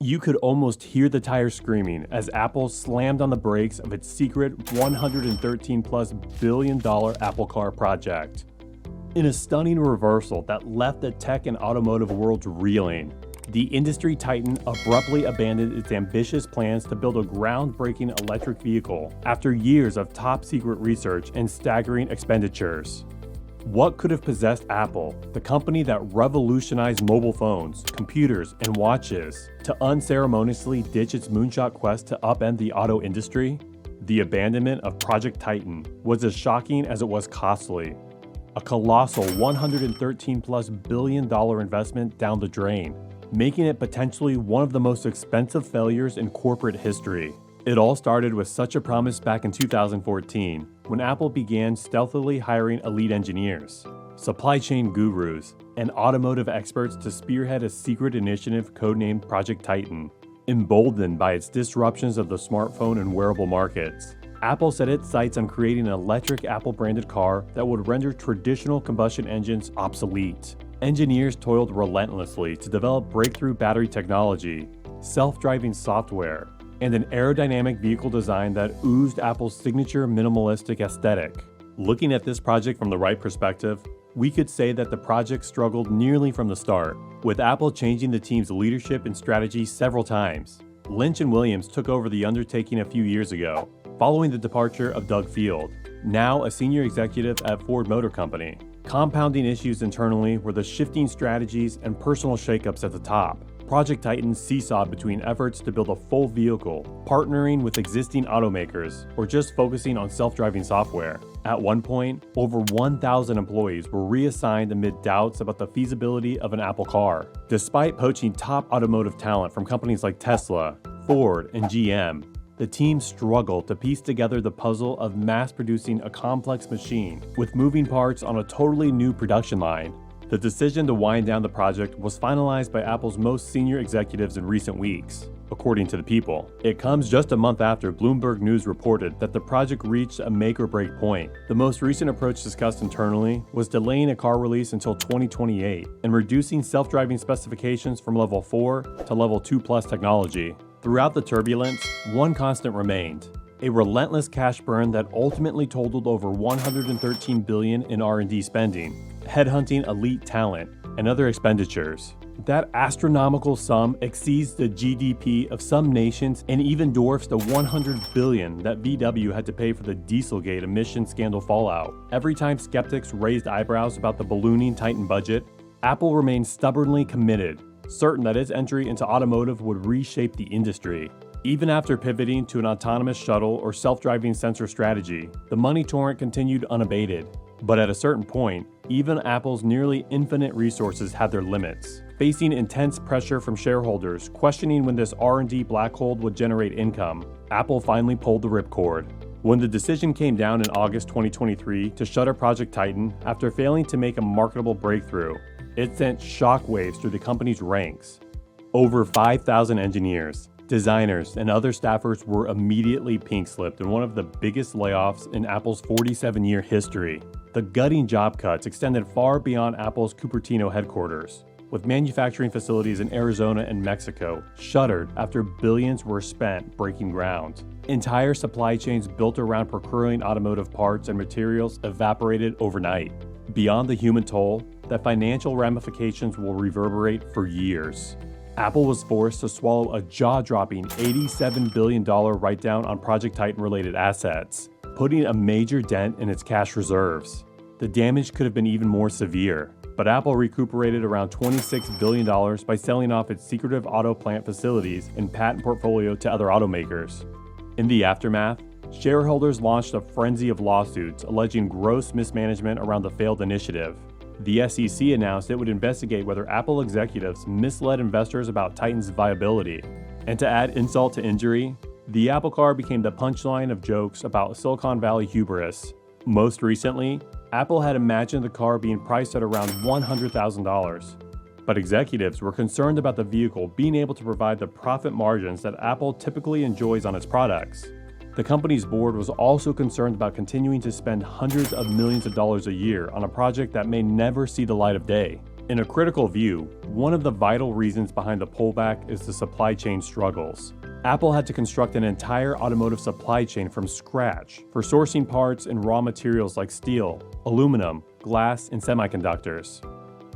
You could almost hear the tires screaming as Apple slammed on the brakes of its secret $113+ billion Apple Car project. In a stunning reversal that left the tech and automotive worlds reeling, the industry titan abruptly abandoned its ambitious plans to build a groundbreaking electric vehicle after years of top-secret research and staggering expenditures. What could have possessed Apple, the company that revolutionized mobile phones, computers, and watches, to unceremoniously ditch its moonshot quest to upend the auto industry? The abandonment of Project Titan was as shocking as it was costly. A colossal $113+ billion investment down the drain, making it potentially one of the most expensive failures in corporate history. It all started with such a promise back in 2014, when Apple began stealthily hiring elite engineers, supply chain gurus, and automotive experts to spearhead a secret initiative codenamed Project Titan. Emboldened by its disruptions of the smartphone and wearable markets, Apple set its sights on creating an electric Apple-branded car that would render traditional combustion engines obsolete. Engineers toiled relentlessly to develop breakthrough battery technology, self-driving software, and an aerodynamic vehicle design that oozed Apple's signature minimalistic aesthetic. Looking at this project from the right perspective, we could say that the project struggled nearly from the start, with Apple changing the team's leadership and strategy several times. Lynch and Williams took over the undertaking a few years ago, following the departure of Doug Field, now a senior executive at Ford Motor Company. Compounding issues internally were the shifting strategies and personal shakeups at the top. Project Titan seesawed between efforts to build a full vehicle, partnering with existing automakers, or just focusing on self-driving software. At one point, over 1,000 employees were reassigned amid doubts about the feasibility of an Apple car. Despite poaching top automotive talent from companies like Tesla, Ford, and GM, the team struggled to piece together the puzzle of mass-producing a complex machine with moving parts on a totally new production line. The decision to wind down the project was finalized by Apple's most senior executives in recent weeks, according to The People. It comes just a month after Bloomberg News reported that the project reached a make-or-break point. The most recent approach discussed internally was delaying a car release until 2028 and reducing self-driving specifications from Level 4 to Level 2+ technology. Throughout the turbulence, one constant remained: a relentless cash burn that ultimately totaled over $113 billion in R&D spending, headhunting elite talent, and other expenditures. That astronomical sum exceeds the GDP of some nations and even dwarfs the $100 billion that VW had to pay for the Dieselgate emission scandal fallout. Every time skeptics raised eyebrows about the ballooning Titan budget, Apple remained stubbornly committed, certain that its entry into automotive would reshape the industry. Even after pivoting to an autonomous shuttle or self-driving sensor strategy, the money torrent continued unabated. But at a certain point, even Apple's nearly infinite resources had their limits. Facing intense pressure from shareholders questioning when this R&D black hole would generate income, Apple finally pulled the ripcord. When the decision came down in August 2023 to shutter Project Titan after failing to make a marketable breakthrough, it sent shockwaves through the company's ranks. Over 5,000 engineers, designers, and other staffers were immediately pink-slipped in one of the biggest layoffs in Apple's 47-year history. The gutting job cuts extended far beyond Apple's Cupertino headquarters, with manufacturing facilities in Arizona and Mexico shuttered after billions were spent breaking ground. Entire supply chains built around procuring automotive parts and materials evaporated overnight. Beyond the human toll, the financial ramifications will reverberate for years. Apple was forced to swallow a jaw-dropping $87 billion write-down on Project Titan-related assets, putting a major dent in its cash reserves. The damage could have been even more severe, but Apple recuperated around $26 billion by selling off its secretive auto plant facilities and patent portfolio to other automakers. In the aftermath, shareholders launched a frenzy of lawsuits alleging gross mismanagement around the failed initiative. The SEC announced it would investigate whether Apple executives misled investors about Titan's viability. And to add insult to injury, the Apple Car became the punchline of jokes about Silicon Valley hubris. Most recently, Apple had imagined the car being priced at around $100,000. But executives were concerned about the vehicle being able to provide the profit margins that Apple typically enjoys on its products. The company's board was also concerned about continuing to spend hundreds of millions of dollars a year on a project that may never see the light of day. In a critical view, one of the vital reasons behind the pullback is the supply chain struggles. Apple had to construct an entire automotive supply chain from scratch for sourcing parts and raw materials like steel, aluminum, glass, and semiconductors.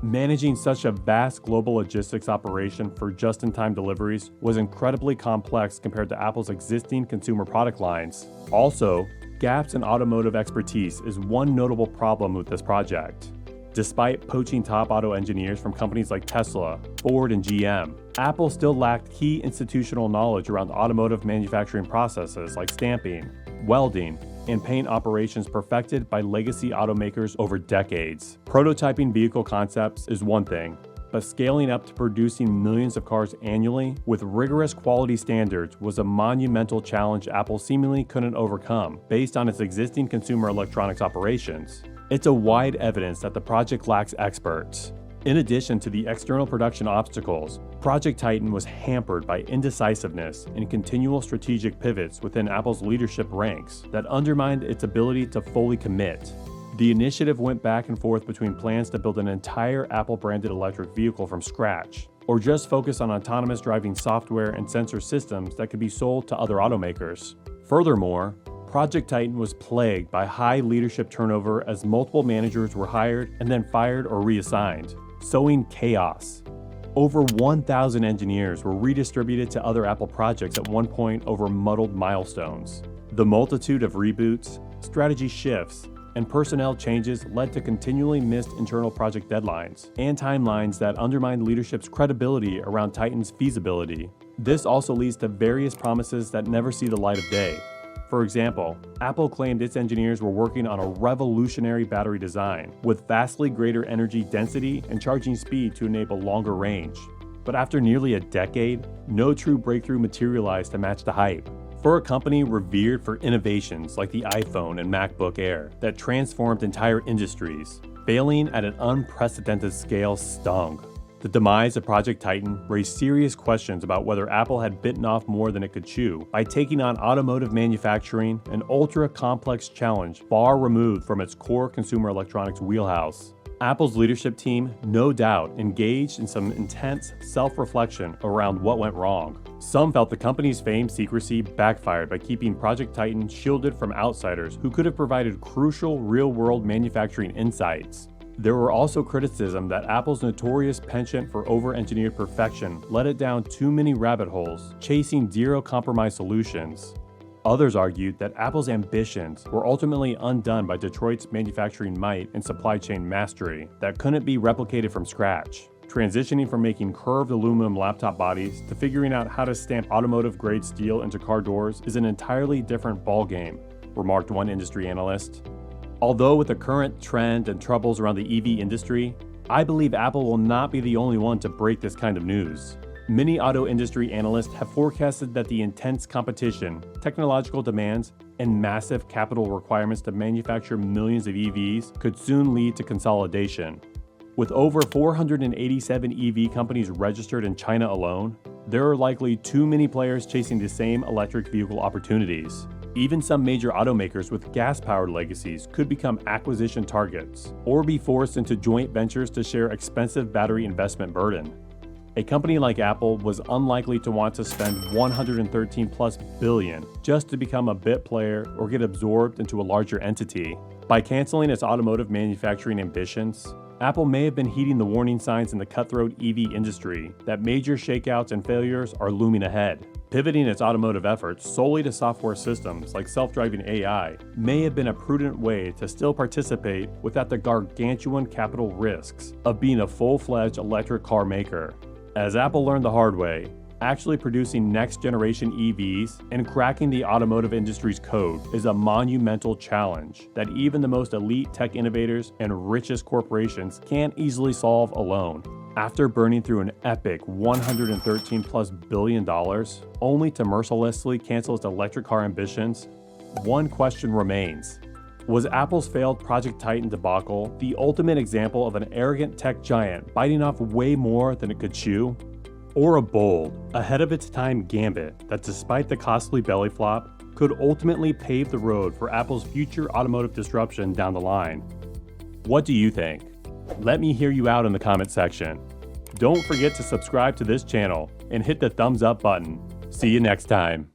Managing such a vast global logistics operation for just-in-time deliveries was incredibly complex compared to Apple's existing consumer product lines. Also, gaps in automotive expertise is one notable problem with this project. Despite poaching top auto engineers from companies like Tesla, Ford, and GM, Apple still lacked key institutional knowledge around automotive manufacturing processes like stamping, welding, and paint operations perfected by legacy automakers over decades. Prototyping vehicle concepts is one thing, but scaling up to producing millions of cars annually with rigorous quality standards was a monumental challenge Apple seemingly couldn't overcome based on its existing consumer electronics operations. It's a wide evidence that the project lacks experts. In addition to the external production obstacles, Project Titan was hampered by indecisiveness and continual strategic pivots within Apple's leadership ranks that undermined its ability to fully commit. The initiative went back and forth between plans to build an entire Apple-branded electric vehicle from scratch, or just focus on autonomous driving software and sensor systems that could be sold to other automakers. Furthermore, Project Titan was plagued by high leadership turnover as multiple managers were hired and then fired or reassigned, sowing chaos. Over 1,000 engineers were redistributed to other Apple projects at one point over muddled milestones. The multitude of reboots, strategy shifts, and personnel changes led to continually missed internal project deadlines and timelines that undermined leadership's credibility around Titan's feasibility. This also leads to various promises that never see the light of day. For example, Apple claimed its engineers were working on a revolutionary battery design with vastly greater energy density and charging speed to enable longer range. But after nearly a decade, no true breakthrough materialized to match the hype. For a company revered for innovations like the iPhone and MacBook Air that transformed entire industries, failing at an unprecedented scale stung. The demise of Project Titan raised serious questions about whether Apple had bitten off more than it could chew by taking on automotive manufacturing, an ultra-complex challenge far removed from its core consumer electronics wheelhouse. Apple's leadership team, no doubt, engaged in some intense self-reflection around what went wrong. Some felt the company's famed secrecy backfired by keeping Project Titan shielded from outsiders who could have provided crucial real-world manufacturing insights. There were also criticism that Apple's notorious penchant for over-engineered perfection led it down too many rabbit holes, chasing zero-compromise solutions. Others argued that Apple's ambitions were ultimately undone by Detroit's manufacturing might and supply chain mastery that couldn't be replicated from scratch. Transitioning from making curved aluminum laptop bodies to figuring out how to stamp automotive-grade steel into car doors is an entirely different ballgame, remarked one industry analyst. Although with the current trend and troubles around the EV industry, I believe Apple will not be the only one to break this kind of news. Many auto industry analysts have forecasted that the intense competition, technological demands, and massive capital requirements to manufacture millions of EVs could soon lead to consolidation. With over 487 EV companies registered in China alone, there are likely too many players chasing the same electric vehicle opportunities. Even some major automakers with gas-powered legacies could become acquisition targets, or be forced into joint ventures to share expensive battery investment burden. A company like Apple was unlikely to want to spend $113+ billion just to become a bit player or get absorbed into a larger entity. By canceling its automotive manufacturing ambitions, Apple may have been heeding the warning signs in the cutthroat EV industry that major shakeouts and failures are looming ahead. Pivoting its automotive efforts solely to software systems like self-driving AI may have been a prudent way to still participate without the gargantuan capital risks of being a full-fledged electric car maker. As Apple learned the hard way, actually producing next-generation EVs and cracking the automotive industry's code is a monumental challenge that even the most elite tech innovators and richest corporations can't easily solve alone. After burning through an epic $113+ billion, only to mercilessly cancel its electric car ambitions, one question remains. Was Apple's failed Project Titan debacle the ultimate example of an arrogant tech giant biting off way more than it could chew? Or a bold, ahead-of-its-time gambit that, despite the costly belly flop, could ultimately pave the road for Apple's future automotive disruption down the line? What do you think? Let me hear you out in the comment section. Don't forget to subscribe to this channel and hit the thumbs up button. See you next time.